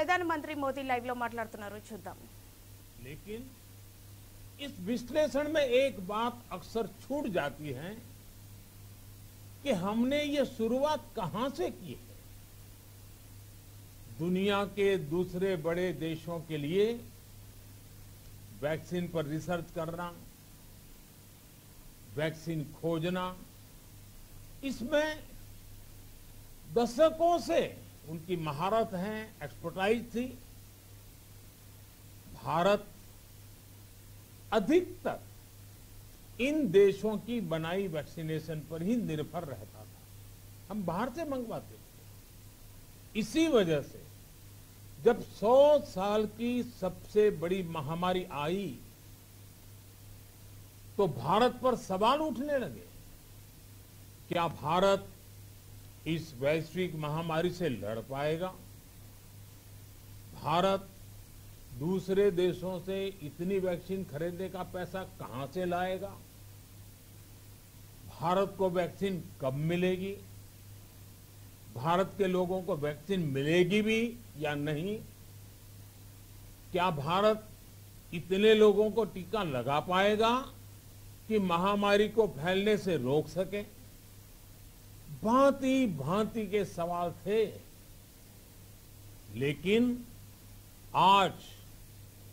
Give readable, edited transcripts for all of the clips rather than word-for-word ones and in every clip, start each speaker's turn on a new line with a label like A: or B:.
A: ప్రధానమంత్రి మోదీ లైవ్ లో మాట్లాడుతున్నారు చూద్దాం।
B: लेकिन इस विश्लेषण में एक बात अक्सर छूट जाती है कि हमने ये शुरुआत कहां से की है। दुनिया के दूसरे बड़े देशों के लिए वैक्सीन पर रिसर्च करना, वैक्सीन खोजना, इसमें दशकों से उनकी महारत है, एक्सपर्टाइज थी। भारत अधिकतर इन देशों की बनाई वैक्सीनेशन पर ही निर्भर रहता था, हम बाहर से मंगवाते थे। इसी वजह से जब 100 साल की सबसे बड़ी महामारी आई तो भारत पर सवाल उठने लगे, क्या भारत इस वैश्विक महामारी से लड़ पाएगा? भारत दूसरे देशों से इतनी वैक्सीन खरीदने का पैसा कहां से लाएगा? भारत को वैक्सीन कब मिलेगी? भारत के लोगों को वैक्सीन मिलेगी भी या नहीं? क्या भारत इतने लोगों को टीका लगा पाएगा कि महामारी को फैलने से रोक सके? भांति भांति के सवाल थे, लेकिन आज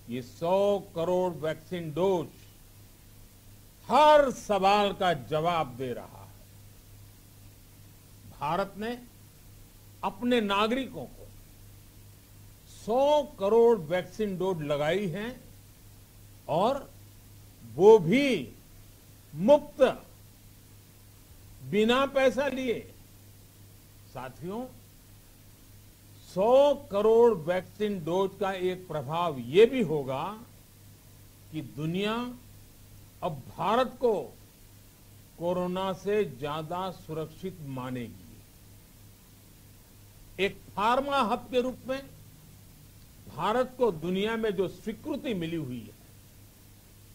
B: ये 100 करोड़ वैक्सीन डोज हर सवाल का जवाब दे रहा है। भारत ने अपने नागरिकों को 100 करोड़ वैक्सीन डोज लगाई है और वो भी मुफ्त, बिना पैसा लिए। साथियों, 100 करोड़ वैक्सीन डोज का एक प्रभाव ये भी होगा कि दुनिया अब भारत को कोरोना से ज्यादा सुरक्षित मानेगी। एक फार्मा हब के रूप में भारत को दुनिया में जो स्वीकृति मिली हुई है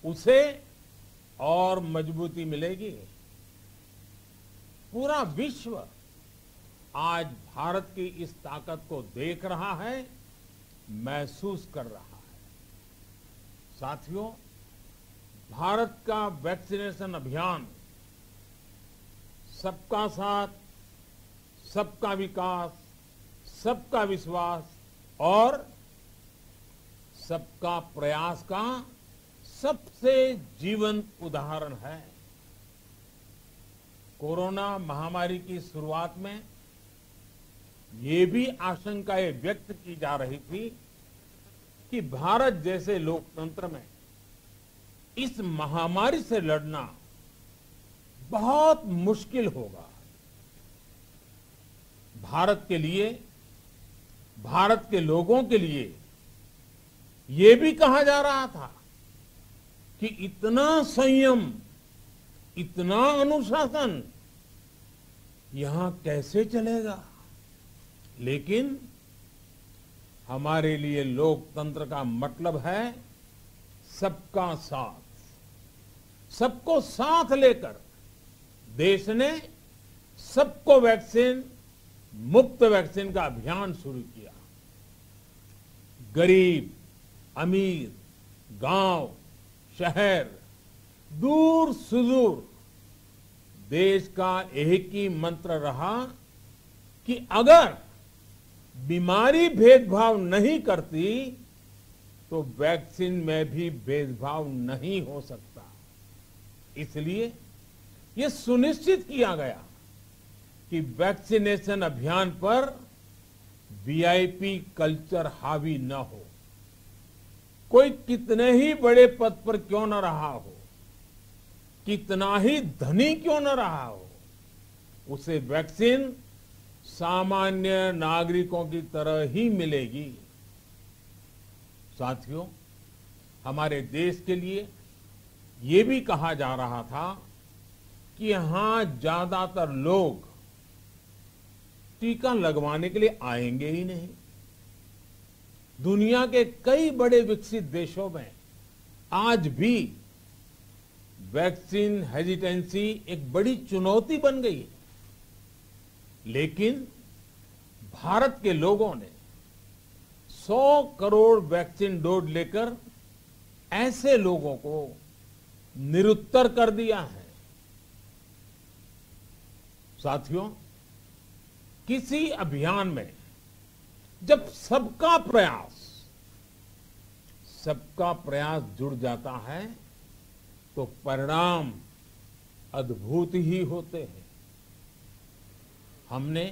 B: उसे और मजबूती मिलेगी। पूरा विश्व आज भारत की इस ताकत को देख रहा है, महसूस कर रहा है। साथियों, भारत का वैक्सीनेशन अभियान सबका साथ, सबका विकास, सबका विश्वास और सबका प्रयास का सबसे जीवंत उदाहरण है। कोरोना महामारी की शुरुआत में ये भी आशंकाएं व्यक्त की जा रही थी कि भारत जैसे लोकतंत्र में इस महामारी से लड़ना बहुत मुश्किल होगा। भारत के लिए, भारत के लोगों के लिए ये भी कहा जा रहा था कि इतना संयम, इतना अनुशासन यहां कैसे चलेगा? लेकिन हमारे लिए लोकतंत्र का मतलब है सबका साथ। सबको साथ लेकर देश ने सबको वैक्सीन, मुफ्त वैक्सीन का अभियान शुरू किया। गरीब, अमीर, गांव, शहर, दूर सुदूर, देश का एक ही मंत्र रहा कि अगर बीमारी भेदभाव नहीं करती तो वैक्सीन में भी भेदभाव नहीं हो सकता। इसलिए यह सुनिश्चित किया गया कि वैक्सीनेशन अभियान पर वीआईपी कल्चर हावी न हो। कोई कितने ही बड़े पद पर क्यों न रहा हो, कितना ही धनी क्यों न रहा हो, उसे वैक्सीन सामान्य नागरिकों की तरह ही मिलेगी। साथियों, हमारे देश के लिए ये भी कहा जा रहा था कि यहां ज्यादातर लोग टीका लगवाने के लिए आएंगे ही नहीं। दुनिया के कई बड़े विकसित देशों में आज भी वैक्सीन हेजिटेंसी एक बड़ी चुनौती बन गई है, लेकिन भारत के लोगों ने 100 करोड़ वैक्सीन डोज लेकर ऐसे लोगों को निरुत्तर कर दिया है। साथियों, किसी अभियान में जब सबका प्रयास जुड़ जाता है तो परिणाम अद्भुत ही होते हैं। हमने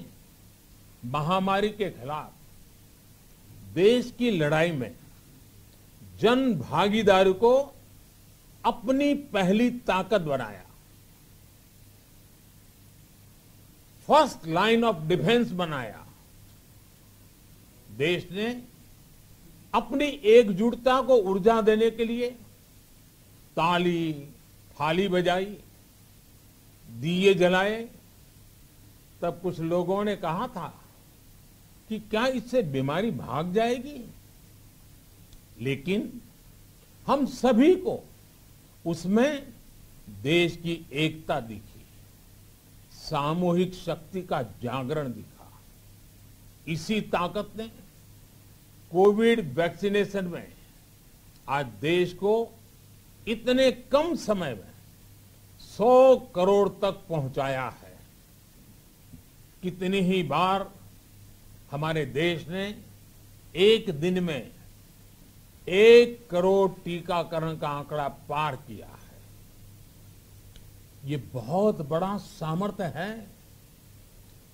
B: महामारी के खिलाफ देश की लड़ाई में जन भागीदारी को अपनी पहली ताकत बनाया, फर्स्ट लाइन ऑफ डिफेंस बनाया। देश ने अपनी एकजुटता को ऊर्जा देने के लिए ताली थाली बजाई, दिए जलाए। तब कुछ लोगों ने कहा था कि क्या इससे बीमारी भाग जाएगी, लेकिन हम सभी को उसमें देश की एकता दिखी, सामूहिक शक्ति का जागरण दिखा। इसी ताकत ने कोविड वैक्सीनेशन में आज देश को इतने कम समय में 100 करोड़ तक पहुंचाया है। कितनी ही बार हमारे देश ने एक दिन में 1 करोड़ टीकाकरण का आंकड़ा पार किया है। ये बहुत बड़ा सामर्थ्य है,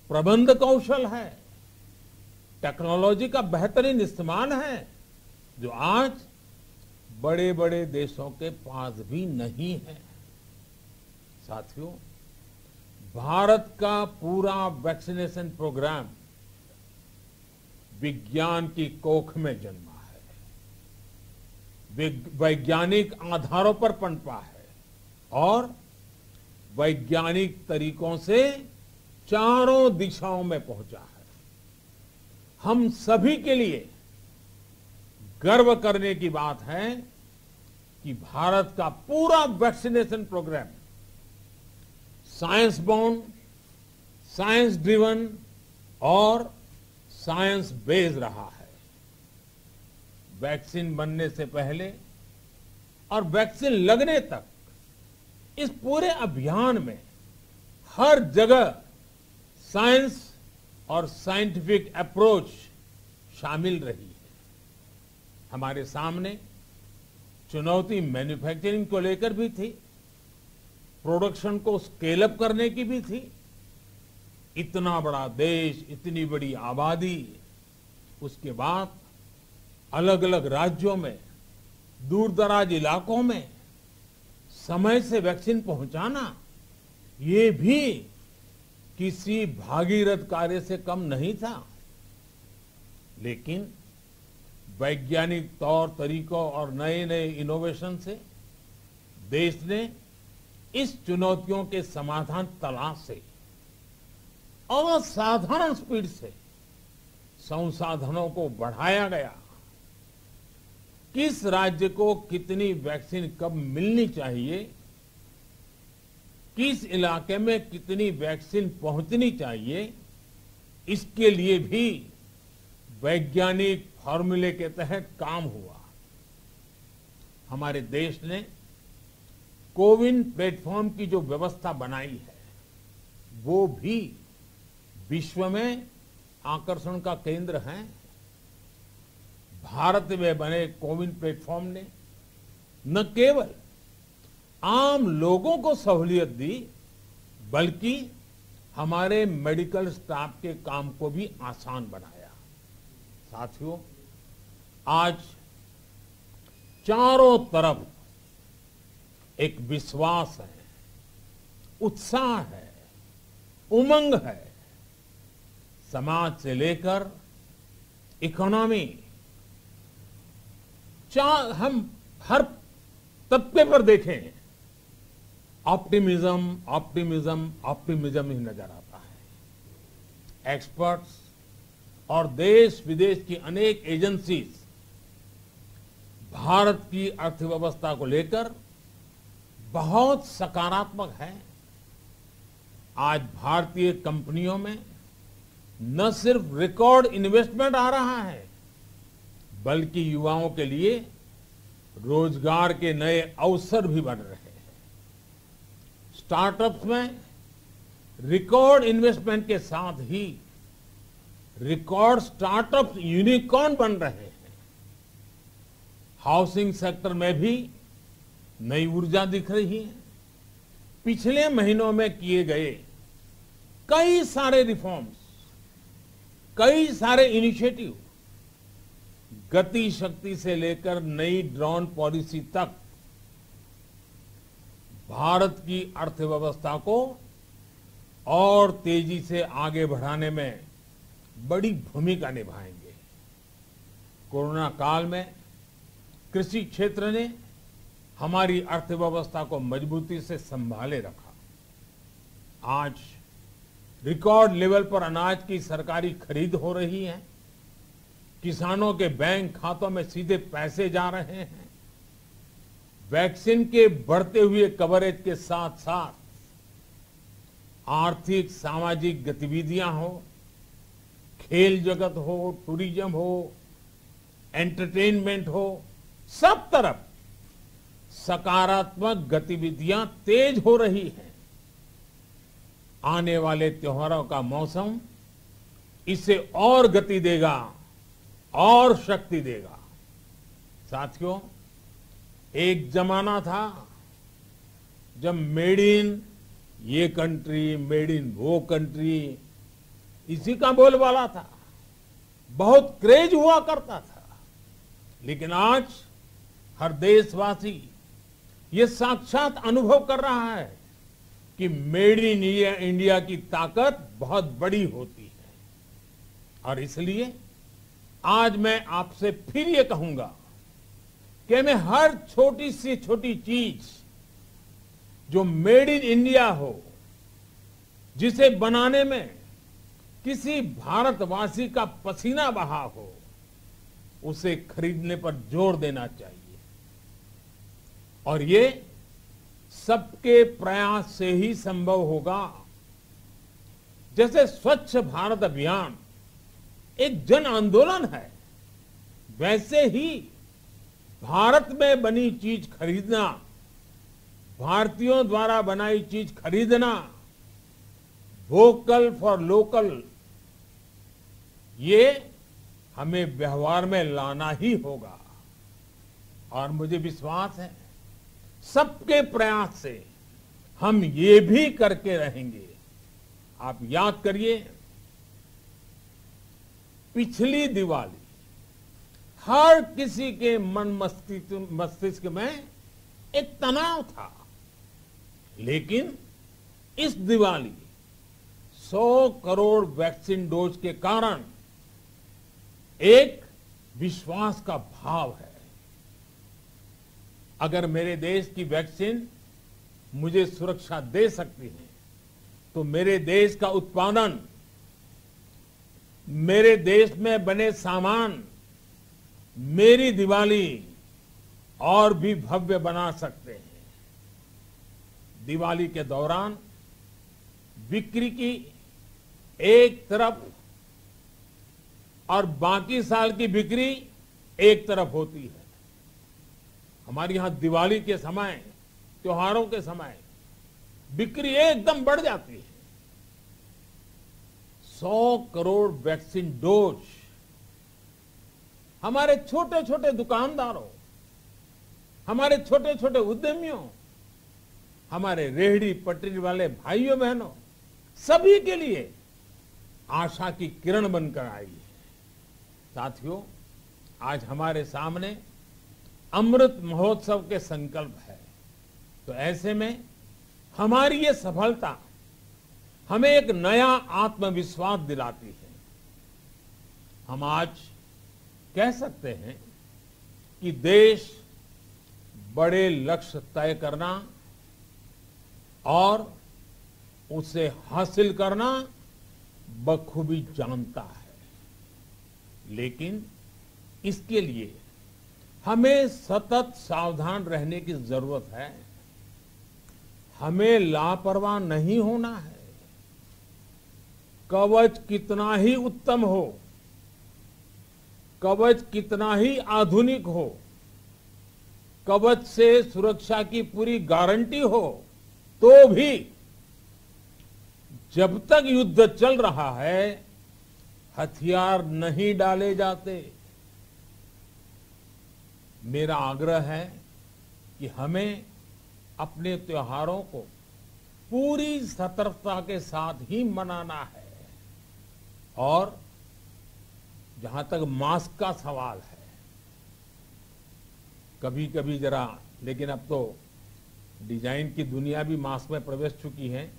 B: प्रबंध कौशल है, टेक्नोलॉजी का बेहतरीन इस्तेमाल है, जो आज बड़े बड़े देशों के पास भी नहीं है। साथियों, भारत का पूरा वैक्सीनेशन प्रोग्राम विज्ञान की कोख में जन्मा है, वैज्ञानिक आधारों पर पनपा है और वैज्ञानिक तरीकों से चारों दिशाओं में पहुंचा है। हम सभी के लिए गर्व करने की बात है कि भारत का पूरा vaccination programme science born, science driven और साइंस बेस्ड रहा है। वैक्सीन बनने से पहले और वैक्सीन लगने तक इस पूरे अभियान में हर जगह साइंस और साइंटिफिक अप्रोच शामिल रही है। हमारे सामने चुनौती मैन्युफैक्चरिंग को लेकर भी थी, प्रोडक्शन को स्केल अप करने की भी थी। इतना बड़ा देश, इतनी बड़ी आबादी, उसके बाद अलग अलग राज्यों में, दूर दराज इलाकों में समय से वैक्सीन पहुंचाना, ये भी किसी भागीरथ कार्य से कम नहीं था। लेकिन वैज्ञानिक तौर तरीकों और नए नए इनोवेशन से देश ने इस चुनौतियों के समाधान तलाश से असाधारण स्पीड से संसाधनों को बढ़ाया गया। किस राज्य को कितनी वैक्सीन कब मिलनी चाहिए, किस इलाके में कितनी वैक्सीन पहुंचनी चाहिए, इसके लिए भी वैज्ञानिक फॉर्मूले के तहत काम हुआ। हमारे देश ने कोविन प्लेटफॉर्म की जो व्यवस्था बनाई है, वो भी विश्व में आकर्षण का केंद्र है। भारत में बने कोविन प्लेटफॉर्म ने न केवल आम लोगों को सहूलियत दी, बल्कि हमारे मेडिकल स्टाफ के काम को भी आसान बनाया। साथियों, आज चारों तरफ एक विश्वास है, उत्साह है, उमंग है। समाज से लेकर इकोनॉमी, हम हर तबके पर देखें, ऑप्टिमिज्म ऑप्टिमिज्म ऑप्टिमिज्म ही नजर आता है। एक्सपर्ट्स और देश विदेश की अनेक एजेंसीज भारत की अर्थव्यवस्था को लेकर बहुत सकारात्मक है। आज भारतीय कंपनियों में न सिर्फ रिकॉर्ड इन्वेस्टमेंट आ रहा है, बल्कि युवाओं के लिए रोजगार के नए अवसर भी बन रहे हैं। स्टार्टअप्स में रिकॉर्ड इन्वेस्टमेंट के साथ ही रिकॉर्ड स्टार्टअप्स यूनिकॉर्न बन रहे हैं। हाउसिंग सेक्टर में भी नई ऊर्जा दिख रही है। पिछले महीनों में किए गए कई सारे रिफॉर्म्स, कई सारे इनिशिएटिव, गति शक्ति से लेकर नई ड्रोन पॉलिसी तक भारत की अर्थव्यवस्था को और तेजी से आगे बढ़ाने में बड़ी भूमिका निभाएंगे। कोरोना काल में कृषि क्षेत्र ने हमारी अर्थव्यवस्था को मजबूती से संभाले रखा। आज रिकॉर्ड लेवल पर अनाज की सरकारी खरीद हो रही है। किसानों के बैंक खातों में सीधे पैसे जा रहे हैं। वैक्सीन के बढ़ते हुए कवरेज के साथ साथ आर्थिक सामाजिक गतिविधियां हो, खेल जगत हो, टूरिज्म हो, एंटरटेनमेंट हो, सब तरफ सकारात्मक गतिविधियां तेज हो रही हैं। आने वाले त्योहारों का मौसम इसे और गति देगा और शक्ति देगा। साथियों, एक जमाना था जब मेड इन ये कंट्री, मेड इन वो कंट्री, इसी का बोलबाला था, बहुत क्रेज हुआ करता था। लेकिन आज हर देशवासी ये साक्षात अनुभव कर रहा है कि मेड इन इंडिया की ताकत बहुत बड़ी होती है। और इसलिए आज मैं आपसे फिर ये कहूंगा कि मैं हर छोटी से छोटी चीज जो मेड इन इंडिया हो, जिसे बनाने में किसी भारतवासी का पसीना बहा हो, उसे खरीदने पर जोर देना चाहिए। और ये सबके प्रयास से ही संभव होगा। जैसे स्वच्छ भारत अभियान एक जन आंदोलन है, वैसे ही भारत में बनी चीज खरीदना, भारतीयों द्वारा बनाई चीज खरीदना, वोकल फॉर लोकल, ये हमें व्यवहार में लाना ही होगा। और मुझे विश्वास है सबके प्रयास से हम ये भी करके रहेंगे। आप याद करिए, पिछली दिवाली हर किसी के मन मस्तिष्क में एक तनाव था, लेकिन इस दिवाली 100 करोड़ वैक्सीन डोज के कारण एक विश्वास का भाव है। अगर मेरे देश की वैक्सीन मुझे सुरक्षा दे सकती है, तो मेरे देश का उत्पादन, मेरे देश में बने सामान मेरी दिवाली और भी भव्य बना सकते हैं। दिवाली के दौरान बिक्री की एक तरफ और बाकी साल की बिक्री एक तरफ होती है। हमारे यहां दिवाली के समय, त्योहारों के समय बिक्री एकदम बढ़ जाती है। 100 करोड़ वैक्सीन डोज हमारे छोटे छोटे दुकानदारों, हमारे छोटे छोटे उद्यमियों, हमारे रेहड़ी पटरी वाले भाइयों बहनों, सभी के लिए आशा की किरण बनकर आई है। साथियों, आज हमारे सामने अमृत महोत्सव के संकल्प है। तो ऐसे में हमारी ये सफलता हमें एक नया आत्मविश्वास दिलाती है। हम आज कह सकते हैं कि देश बड़े लक्ष्य तय करना और उसे हासिल करना बखूबी जानता है, लेकिन इसके लिए हमें सतत सावधान रहने की जरूरत है। हमें लापरवाह नहीं होना है। कवच कितना ही उत्तम हो, कवच कितना ही आधुनिक हो, कवच से सुरक्षा की पूरी गारंटी हो, तो भी जब तक युद्ध चल रहा है हथियार नहीं डाले जाते। मेरा आग्रह है कि हमें अपने त्योहारों को पूरी सतर्कता के साथ ही मनाना है। और जहां तक मास्क का सवाल है, कभी कभी जरा, लेकिन अब तो डिजाइन की दुनिया भी मास्क में प्रवेश चुकी है।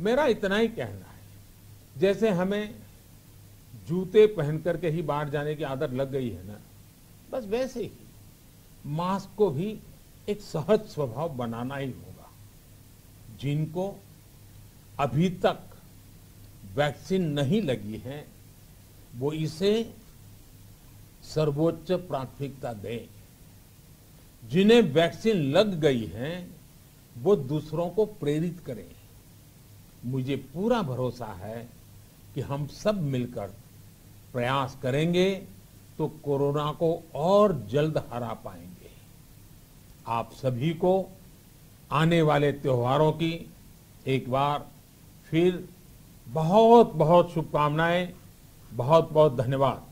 B: मेरा इतना ही कहना है, जैसे हमें जूते पहन करके ही बाहर जाने की आदत लग गई है ना, बस वैसे ही मास्क को भी एक सहज स्वभाव बनाना ही होगा। जिनको अभी तक वैक्सीन नहीं लगी है वो इसे सर्वोच्च प्राथमिकता दें। जिन्हें वैक्सीन लग गई है वो दूसरों को प्रेरित करें। मुझे पूरा भरोसा है कि हम सब मिलकर प्रयास करेंगे तो कोरोना को और जल्द हरा पाएंगे। आप सभी को आने वाले त्योहारों की एक बार फिर बहुत बहुत शुभकामनाएं, बहुत बहुत धन्यवाद।